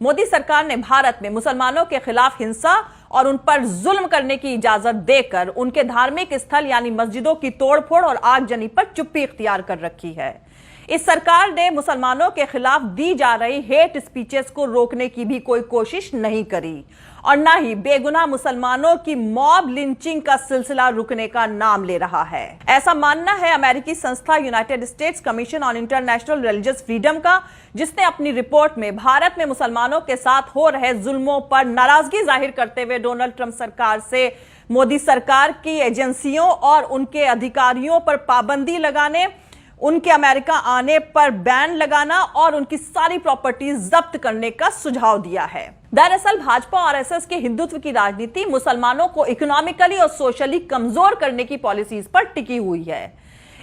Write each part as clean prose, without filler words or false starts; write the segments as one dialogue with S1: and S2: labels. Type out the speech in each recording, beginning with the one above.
S1: मोदी सरकार ने भारत में मुसलमानों के खिलाफ हिंसा और उन पर जुल्म करने की इजाजत देकर उनके धार्मिक स्थल यानी मस्जिदों की तोड़फोड़ और आगजनी पर चुप्पी इख्तियार कर रखी है। इस सरकार ने मुसलमानों के खिलाफ दी जा रही हेट स्पीचेस को रोकने की भी कोई कोशिश नहीं करी और न ही बेगुनाह मुसलमानों की मॉब लिंचिंग का सिलसिला रुकने का नाम ले रहा है। ऐसा मानना है अमेरिकी संस्था United states commission on international religious freedom का, जिसने अपनी रिपोर्ट में भारत में मुसलमानों के साथ हो रहे जुल्मों पर नाराजगी जाहिर करते हुए डोनाल्ड ट्रंप सरकार से मोदी सरकार की एजेंसियों और उनके अधिकारियों पर पाबंदी लगाने, उनके अमेरिका आने पर बैन लगाना और उनकी सारी प्रॉपर्टीज जब्त करने का सुझाव दिया है। दरअसल भाजपा और आरएसएस के हिंदुत्व की राजनीति मुसलमानों को इकोनॉमिकली और सोशली कमजोर करने की पॉलिसीज पर टिकी हुई है।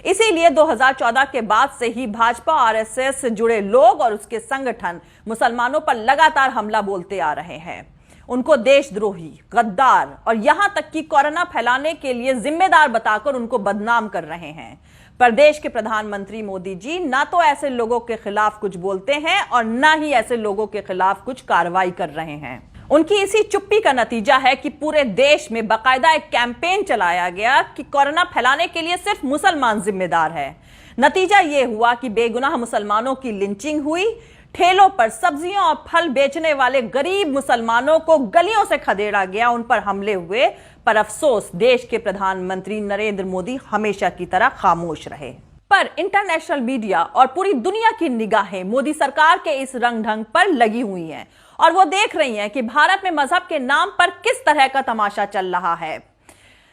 S1: इसीलिए 2014 के बाद से ही भाजपा और आरएसएस से जुड़े लोग और उसके संगठन मुसलमानों पर लगातार हमला बोलते आ रहे हैं, उनको देशद्रोही, गद्दार और यहां तक कि कोरोना फैलाने के लिए जिम्मेदार बताकर उनको बदनाम कर रहे हैं। प्रदेश के प्रधानमंत्री मोदी जी ना तो ऐसे लोगों के खिलाफ कुछ बोलते हैं और ना ही ऐसे लोगों के खिलाफ कुछ कार्रवाई कर रहे हैं। उनकी इसी चुप्पी का नतीजा है कि पूरे देश में बाकायदा एक कैंपेन चलाया गया कि कोरोना फैलाने के लिए सिर्फ मुसलमान जिम्मेदार है। नतीजा यह हुआ कि बेगुनाह मुसलमानों की लिंचिंग हुई, ठेलों पर सब्जियां और फल बेचने वाले गरीब मुसलमानों को गलियों से खदेड़ा गया, उन पर हमले हुए। पर अफसोस देश के प्रधानमंत्री नरेंद्र मोदी हमेशा की तरह खामोश रहे। पर इंटरनेशनल मीडिया और पूरी दुनिया की निगाहें मोदी सरकार के इस रंग ढंग पर लगी हुई हैं और वो देख रही हैं कि भारत में मजहब के नाम पर किस तरह का तमाशा चल रहा है।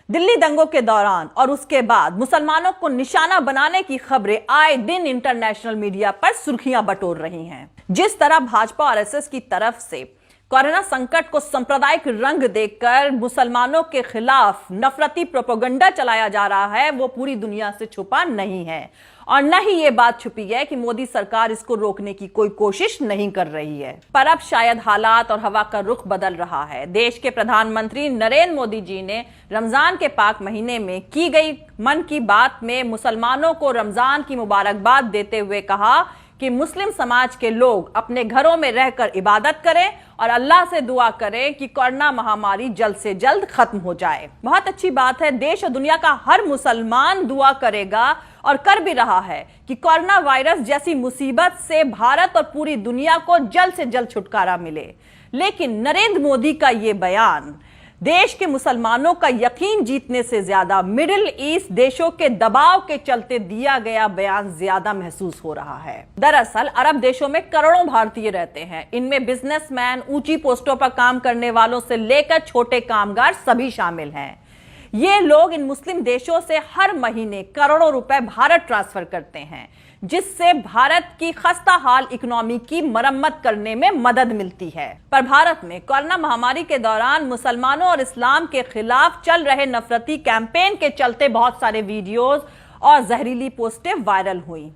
S1: दिल्ली दंगों के दौरान और उसके बाद मुसलमानों को निशाना बनाने की खबरें आए दिन इंटरनेशनल मीडिया पर सुर्खियां बटोर रही हैं। जिस तरह भाजपा और आरएसएस की तरफ से कोरोना संकट को सांप्रदायिक रंग देकर मुसलमानों के खिलाफ नफरती प्रोपेगेंडा चलाया जा रहा है, वो पूरी दुनिया से छुपा नहीं है और न ही ये बात छुपी है कि मोदी सरकार इसको रोकने की कोई कोशिश नहीं कर रही है। पर अब शायद हालात और हवा का रुख बदल रहा है। देश के प्रधानमंत्री नरेंद्र मोदी जी ने रमजान के पाक महीने में की गई मन की बात में मुसलमानों को रमजान की मुबारकबाद देते हुए कहा कि मुस्लिम समाज के लोग अपने घरों में रहकर इबादत करें और अल्लाह से दुआ करें कि कोरोना महामारी जल्द से जल्द खत्म हो जाए। बहुत अच्छी बात है, देश और दुनिया का हर मुसलमान दुआ करेगा और कर भी रहा है कि कोरोना वायरस जैसी मुसीबत से भारत और पूरी दुनिया को जल्द से जल्द छुटकारा मिले। लेकिन नरेंद्र मोदी का यह बयान देश के मुसलमानों का यकीन जीतने से ज्यादा मिडिल ईस्ट देशों के दबाव के चलते दिया गया बयान ज्यादा महसूस हो रहा है। दरअसल अरब देशों में करोड़ों भारतीय रहते हैं। इनमें बिजनेसमैन, ऊंची पोस्टों पर काम करने वालों से लेकर छोटे कामगार सभी शामिल हैं। ये लोग इन मुस्लिम देशों से हर महीने करोड़ों रुपए भारत ट्रांसफर करते हैं, जिससे भारत की खस्ता हाल इकोनॉमी की मरम्मत करने में मदद मिलती है। पर भारत में कोरोना महामारी के दौरान मुसलमानों और इस्लाम के खिलाफ चल रहे नफरती कैंपेन के चलते बहुत सारे वीडियोस और जहरीली पोस्टें वायरल हुई।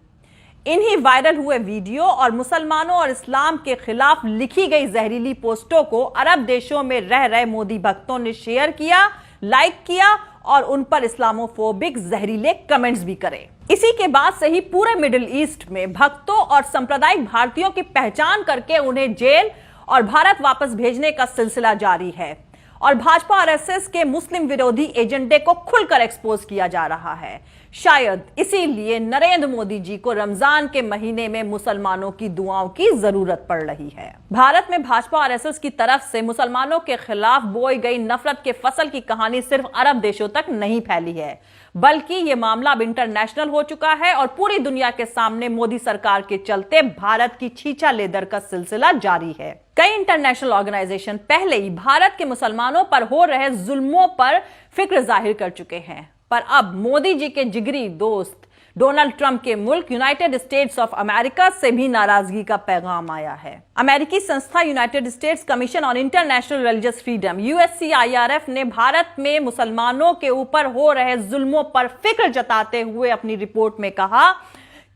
S1: इन्हीं वायरल हुए वीडियो और मुसलमानों और इस्लाम के खिलाफ लिखी गई जहरीली पोस्टों को अरब देशों में रह रहे मोदी भक्तों ने शेयर किया, लाइक किया और उन पर इस्लामोफोबिक जहरीले कमेंट्स भी करे। इसी के बाद से ही पूरे मिडिल ईस्ट में भक्तों और सांप्रदायिक भारतीयों की पहचान करके उन्हें जेल और भारत वापस भेजने का सिलसिला जारी है और भाजपा और आरएसएस के मुस्लिम विरोधी एजेंडे को खुलकर एक्सपोज किया जा रहा है। शायद इसीलिए नरेंद्र मोदी जी को रमजान के महीने में मुसलमानों की दुआओं की जरूरत पड़ रही है। भारत में भाजपा और आरएसएस की तरफ से मुसलमानों के खिलाफ बोई गई नफरत के फसल की कहानी सिर्फ अरब देशों तक नहीं फैली है, बल्कि यह मामला अब इंटरनेशनल हो चुका है और पूरी दुनिया के सामने मोदी सरकार के चलते भारत की छीछा लेदर का सिलसिला जारी है। कई इंटरनेशनल ऑर्गेनाइजेशन पहले ही भारत के मुसलमानों पर हो रहे जुल्मों पर फिक्र जाहिर कर चुके हैं, पर अब मोदी जी के जिगरी दोस्त डोनाल्ड ट्रंप के मुल्क यूनाइटेड स्टेट्स ऑफ अमेरिका से भी नाराजगी का पैगाम आया है। अमेरिकी संस्था United states commission on international religious freedom USCIRF ने भारत में मुसलमानों के ऊपर हो रहे जुल्मों पर फिक्र जताते हुए अपनी रिपोर्ट में कहा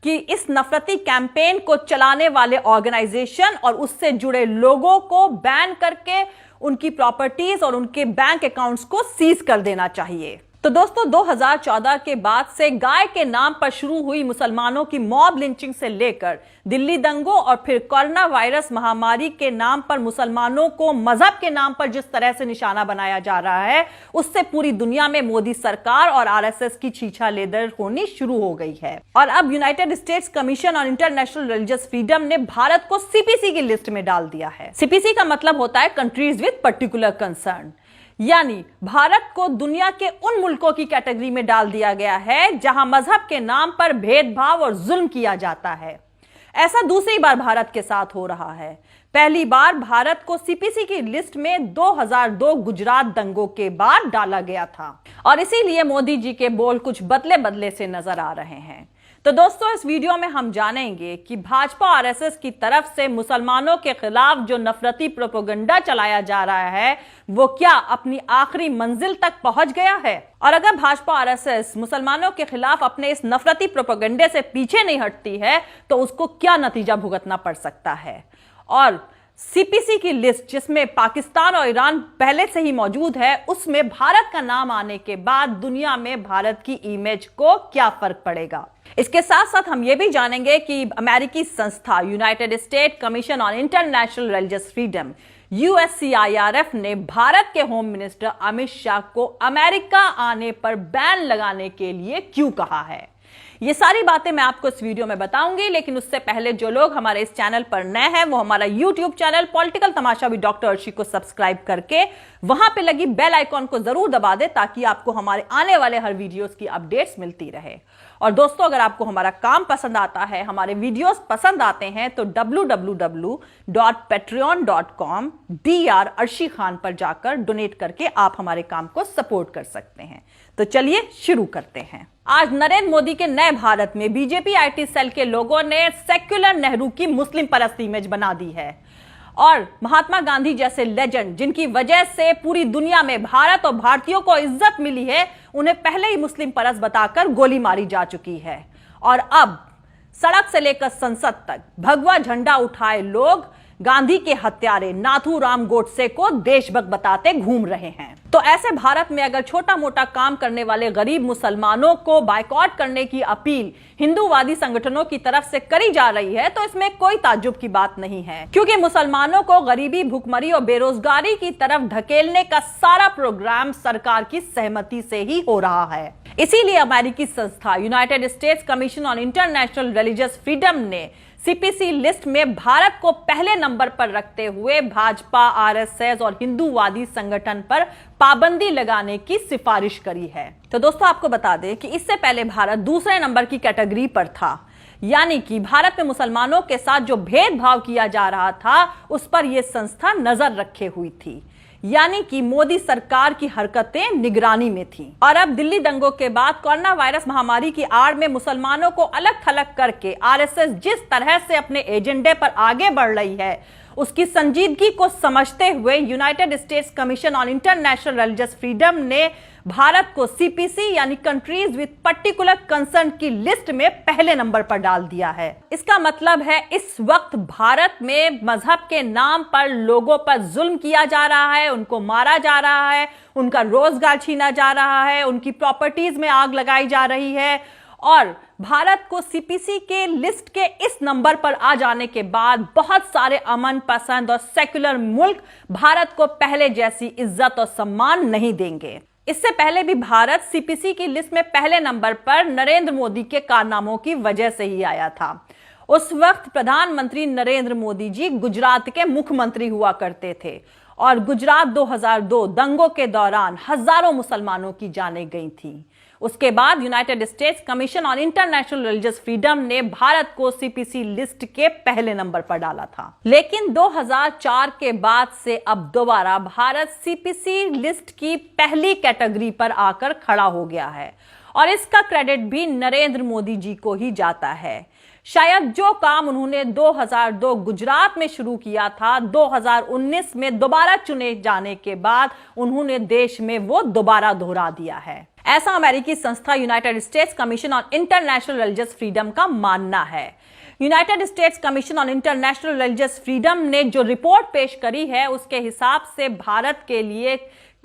S1: कि इस नफरती कैंपेन को चलाने वाले ऑर्गेनाइजेशन और उससे जुड़े लोगों को बैन करके उनकी प्रॉपर्टीज और उनके बैंक अकाउंट्स को सीज कर देना चाहिए। तो दोस्तों 2014 के बाद से गाय के नाम पर शुरू हुई मुसलमानों की मॉब लिंचिंग से लेकर दिल्ली दंगों और फिर कोरोना वायरस महामारी के नाम पर मुसलमानों को मजहब के नाम पर जिस तरह से निशाना बनाया जा रहा है, उससे पूरी दुनिया में मोदी सरकार और आरएसएस की छीछालेदर होनी शुरू हो गई है। और अब United states commission on international religious freedom ने भारत को सीपीसी की लिस्ट में डाल दिया है। सीपीसी का मतलब होता है कंट्रीज विद पर्टिकुलर कंसर्न, यानी भारत को दुनिया के उन मुल्कों की कैटेगरी में डाल दिया गया है जहां मजहब के नाम पर भेदभाव और जुल्म किया जाता है। ऐसा दूसरी बार भारत के साथ हो रहा है। पहली बार भारत को सीपीसी की लिस्ट में 2002 गुजरात दंगों के बाद डाला गया था और इसीलिए मोदी जी के बोल कुछ बदले बदले से नजर आ रहे हैं। तो दोस्तों इस वीडियो में हम जानेंगे कि भाजपा आरएसएस की तरफ से मुसलमानों के खिलाफ जो नफरती प्रोपेगेंडा चलाया जा रहा है वो क्या अपनी आखिरी मंजिल तक पहुंच गया है, और अगर भाजपा आरएसएस मुसलमानों के खिलाफ अपने इस नफरती प्रोपेगेंडे से पीछे नहीं हटती है तो उसको क्या नतीजा भुगतना पड़ सकता है। और सीपीसी की लिस्ट जिसमें पाकिस्तान और ईरान पहले से ही मौजूद है, उसमें भारत का नाम आने के बाद दुनिया में भारत की इमेज को क्या फर्क पड़ेगा। इसके साथ साथ हम ये भी जानेंगे कि अमेरिकी संस्था United state commission on international religious freedom USCIRF ने भारत के होम मिनिस्टर अमित शाह को अमेरिका आने पर बैन लगाने के लिए क्यों कहा है। ये सारी बातें मैं आपको इस वीडियो में बताऊंगी, लेकिन उससे पहले जो लोग हमारे इस चैनल पर नए हैं वो हमारा YouTube channel political Tamasha with doctor Arshi को सब्सक्राइब करके वहां पे लगी बेल आइकॉन को जरूर दबा दे ताकि आपको हमारे आने वाले हर वीडियोस की अपडेट्स मिलती रहे। और दोस्तों अगर आपको हमारा काम पसंद आता है, हमारे वीडियोस पसंद आते हैं तो www.patreon.com DR अर्शी खान पर जाकर डोनेट करके आप हमारे काम को सपोर्ट कर सकते हैं। तो चलिए शुरू करते हैं। आज नरेंद्र मोदी के नए भारत में बीजेपी IT सेल के लोगों ने सेक्युलर नेहरू की मुस्लिम परस्त इमेज बना दी है और महात्मा गांधी जैसे लेजेंड जिनकी वजह से पूरी दुनिया में भारत और भारतीयों को इज्जत मिली है, उन्हें पहले ही मुस्लिम परस्त बताकर गोली मारी जा चुकी है। और अब सड़क से लेकर संसद तक भगवा झंडा उठाए लोग गांधी के हत्यारे नाथूराम गोडसे को देशभक्त बताते घूम रहे हैं। तो ऐसे भारत में अगर छोटा मोटा काम करने वाले गरीब मुसलमानों को बायकॉट करने की अपील हिंदूवादी संगठनों की तरफ से करी जा रही है तो इसमें कोई ताज्जुब की बात नहीं है, क्योंकि मुसलमानों को गरीबी, भुखमरी और बेरोजगारी की तरफ ढकेलने का सारा प्रोग्राम सरकार की सहमति से ही हो रहा है। इसीलिए अमेरिकी संस्था United states commission on international religious freedom ने सीपीसी लिस्ट में भारत को पहले नंबर पर रखते हुए भाजपा, आरएसएस और हिंदूवादी संगठन पर पाबंदी लगाने की सिफारिश करी है। तो दोस्तों आपको बता दें कि इससे पहले भारत दूसरे नंबर की कैटेगरी पर था, यानी कि भारत में मुसलमानों के साथ जो भेदभाव किया जा रहा था उस पर यह संस्था नजर रखे हुई थी, यानी कि मोदी सरकार की हरकतें निगरानी में थी। और अब दिल्ली दंगों के बाद कोरोना वायरस महामारी की आड़ में मुसलमानों को अलग थलग करके आरएसएस जिस तरह से अपने एजेंडे पर आगे बढ़ रही है, उसकी संजीदगी को समझते हुए United states commission on international religious freedom ने भारत को सीपीसी यानी कंट्रीज विद पर्टिकुलर कंसर्न की लिस्ट में पहले नंबर पर डाल दिया है। इसका मतलब है इस वक्त भारत में मजहब के नाम पर लोगों पर जुल्म किया जा रहा है, उनको मारा जा रहा है, उनका रोजगार छीना जा रहा है, उनकी प्रॉपर्टीज में आग लगाई जा रही है। और भारत को सीपीसी के लिस्ट के इस नंबर पर आ जाने के बाद बहुत सारे अमन पसंद और सेक्युलर मुल्क भारत को पहले जैसी इज्जत और सम्मान नहीं देंगे। इससे पहले भी भारत सीपीसी की लिस्ट में पहले नंबर पर नरेंद्र मोदी के कारनामों की वजह से ही आया था। उस वक्त प्रधानमंत्री नरेंद्र मोदी जी गुजरात के मुख्यमंत्री हुआ करते थे और गुजरात 2002 दंगों के दौरान हजारों मुसलमानों की जानें गई थी। उसके बाद United states commission on international religious freedom ने भारत को सीपीसी लिस्ट के पहले नंबर पर डाला था। लेकिन 2004 के बाद से अब दोबारा भारत सीपीसी लिस्ट की पहली कैटेगरी पर आकर खड़ा हो गया है और इसका क्रेडिट भी नरेंद्र मोदी जी को ही जाता है। शायद जो काम उन्होंने 2002 गुजरात में शुरू किया था, 2019 में दोबारा चुने जाने के बाद उन्होंने देश में वो दोबारा दोहरा दिया है। ऐसा अमेरिकी संस्था United states commission on international religious freedom का मानना है। United states commission on international religious freedom ने जो रिपोर्ट पेश करी है उसके हिसाब से भारत के लिए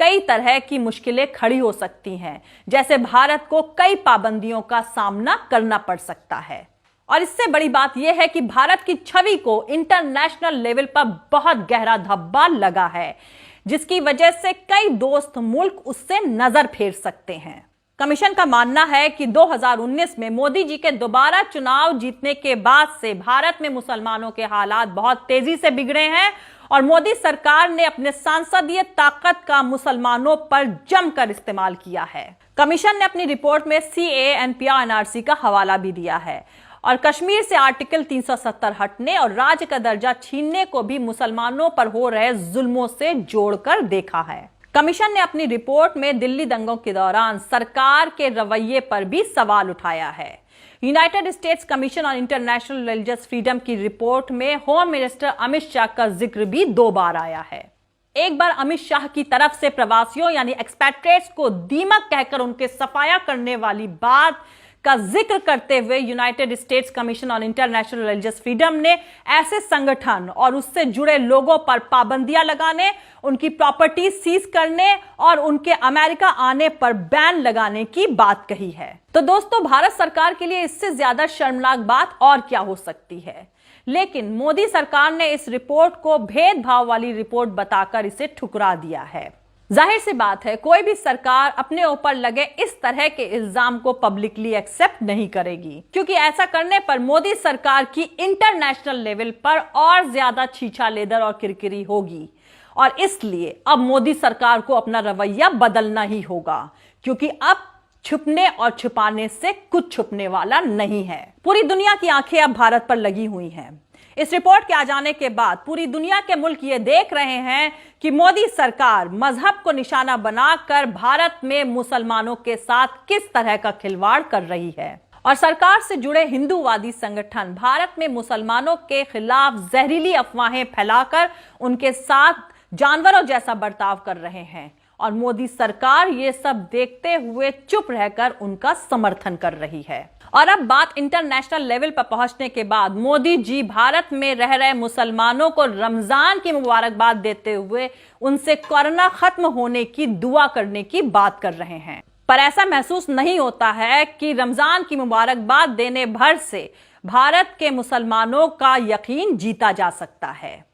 S1: कई तरह की मुश्किलें खड़ी हो सकती हैं, जैसे भारत को कई पाबंदियों का सामना करना पड़ सकता है। और इससे बड़ी बात यह है कि भारत की छवि को इंटरनेशनल लेवल पर बहुत गहरा धब्बा लगा है, जिसकी वजह से कई दोस्त मुल्क उससे नजर फेर सकते हैं। कमीशन का मानना है कि 2019 में मोदी जी के दोबारा चुनाव जीतने के बाद से भारत में मुसलमानों के हालात बहुत तेजी से बिगड़े हैं और मोदी सरकार ने अपने सांसदीय ताकत का मुसलमानों पर जमकर इस्तेमाल किया है। कमीशन ने अपनी रिपोर्ट में CAA, NPR, NRC का हवाला भी दिया है और कश्मीर से आर्टिकल 370 हटने और राज्य का दर्जा छीनने को भी मुसलमानों पर हो रहे जुल्मों से जोड़कर देखा है। कमीशन ने अपनी रिपोर्ट में दिल्ली दंगों के दौरान सरकार के रवैये पर भी सवाल उठाया है। United states commission on international religious freedom की रिपोर्ट में होम मिनिस्टर अमित शाह का जिक्र भी 2 बार आया है। एक बार अमित शाह की तरफ से प्रवासियों यानी एक्सपैट्रिएट्स को दीमक कहकर उनके सफाया करने वाली बात का जिक्र करते हुए United states commission on international religious freedom ने ऐसे संगठन और उससे जुड़े लोगों पर पाबंदियां लगाने, उनकी प्रॉपर्टी सीज करने और उनके अमेरिका आने पर बैन लगाने की बात कही है। तो दोस्तों, भारत सरकार के लिए इससे ज्यादा शर्मनाक बात और क्या हो सकती है। लेकिन मोदी सरकार ने इस रिपोर्ट को भेदभाव वाली रिपोर्ट बताकर इसे ठुकरा दिया है। जाहिर सी बात है, कोई भी सरकार अपने ऊपर लगे इस तरह के इल्जाम को पब्लिकली एक्सेप्ट नहीं करेगी, क्योंकि ऐसा करने पर मोदी सरकार की इंटरनेशनल लेवल पर और ज्यादा छीछा लेदर और किरकिरी होगी। और इसलिए अब मोदी सरकार को अपना रवैया बदलना ही होगा, क्योंकि अब छुपने और छुपाने से कुछ छुपने वाला नहीं है। पूरी दुनिया की आंखें अब भारत पर लगी हुई हैं। इस रिपोर्ट के आ जाने के बाद पूरी दुनिया के मुल्क ये देख रहे हैं कि मोदी सरकार मजहब को निशाना बनाकर भारत में मुसलमानों के साथ किस तरह का खिलवाड़ कर रही है। और सरकार से जुड़े हिंदूवादी संगठन भारत में मुसलमानों के खिलाफ जहरीली अफवाहें फैलाकर उनके साथ जानवरों जैसा बर्ताव कर रहे हैं और मोदी सरकार ये सब देखते हुए चुप रहकर उनका समर्थन कर रही है। और अब बात इंटरनेशनल लेवल पर पहुंचने के बाद मोदी जी भारत में रह रहे मुसलमानों को रमजान की मुबारकबाद देते हुए उनसे कोरोना खत्म होने की दुआ करने की बात कर रहे हैं। पर ऐसा महसूस नहीं होता है कि रमजान की मुबारकबाद देने भर से भारत के मुसलमानों का यकीन जीता जा सकता है।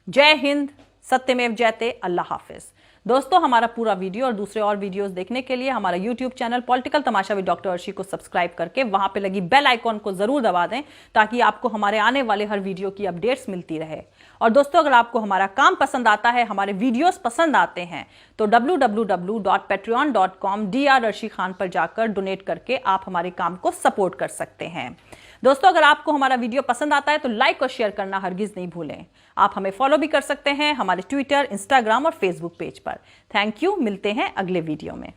S1: जय हिंद, सत्यमेव जयते, अल्लाह हाफिज। दोस्तों, हमारा पूरा वीडियो और दूसरे और वीडियोस देखने के लिए हमारा YouTube channel political Tamasha with doctor Arshi को सब्सक्राइब करके वहां पे लगी बेल आइकॉन को जरूर दबा दें, ताकि आपको हमारे आने वाले हर वीडियो की अपडेट्स मिलती रहे। और दोस्तों, अगर आपको हमारा काम पसंद आता है, हमारे वीडियोस पसंद आते हैं, तो www.patreon.com DR अर्शी खान पर जाकर डोनेट करके आप हमारे काम को सपोर्ट कर सकते हैं। दोस्तों, अगर आपको हमारा वीडियो पसंद आता है तो लाइक और शेयर करना हरगिज नहीं भूलें। आप हमें फॉलो भी कर सकते हैं हमारे ट्विटर, इंस्टाग्राम और फेसबुक पेज पर। Thank you. मिलते हैं अगले वीडियो में।